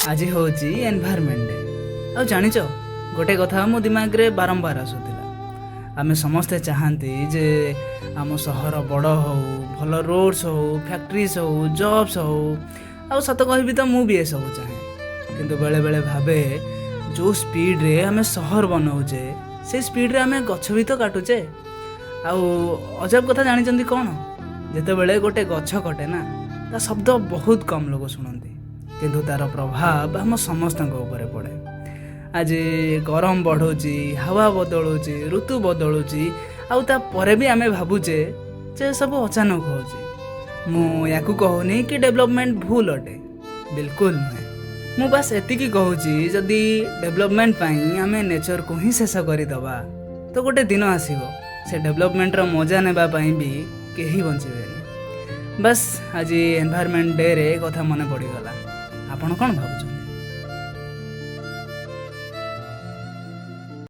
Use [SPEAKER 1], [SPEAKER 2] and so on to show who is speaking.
[SPEAKER 1] आज हूँ environment day. आ जानिच गोटे कथा मो दिमाग रे बारंबार आसूला। आमे समस्ते चाहती जे आम सहर बड़ हो, भल रोड्स हो, फैक्ट्रीज हो, जॉब्स हो। आ सत कहबी तो मु भी ये सब चाहे, किंतु बेले बेले भावे जो स्पीड रे आमे सहर बनाऊे से स्पीड रे आमे गछ भी तो काटुचे। आउ अजब कथा जानी कौन, जिते बेले गोटे गछ कटे ना ता शब्द बहुत कम लोग शुणती, किंतु तार प्रभाव आम समस्त ऊपर पड़े। आज गरम बढ़ुची, हवा बदलुची, ऋतु बदलुची, आउे भी आमे भावुचे जे सब अचानक होची। मु याकू कहूनी कि डेवलपमेंट भूल अटे, बिल्कुल नुहे। मु बस एतिकी कहूची जदि डेवलपमेंट पाई आमे नेचर को ही शेष करदबा तो गोटे दिन आसीबो से डेवलपमेंट रो मजा नेबा पाई भी केही बंचिबेनी। बस आज एनवायरनमेंट डे रे कथा मन पड़गला। आपण कौन भावुଛନ୍ତି?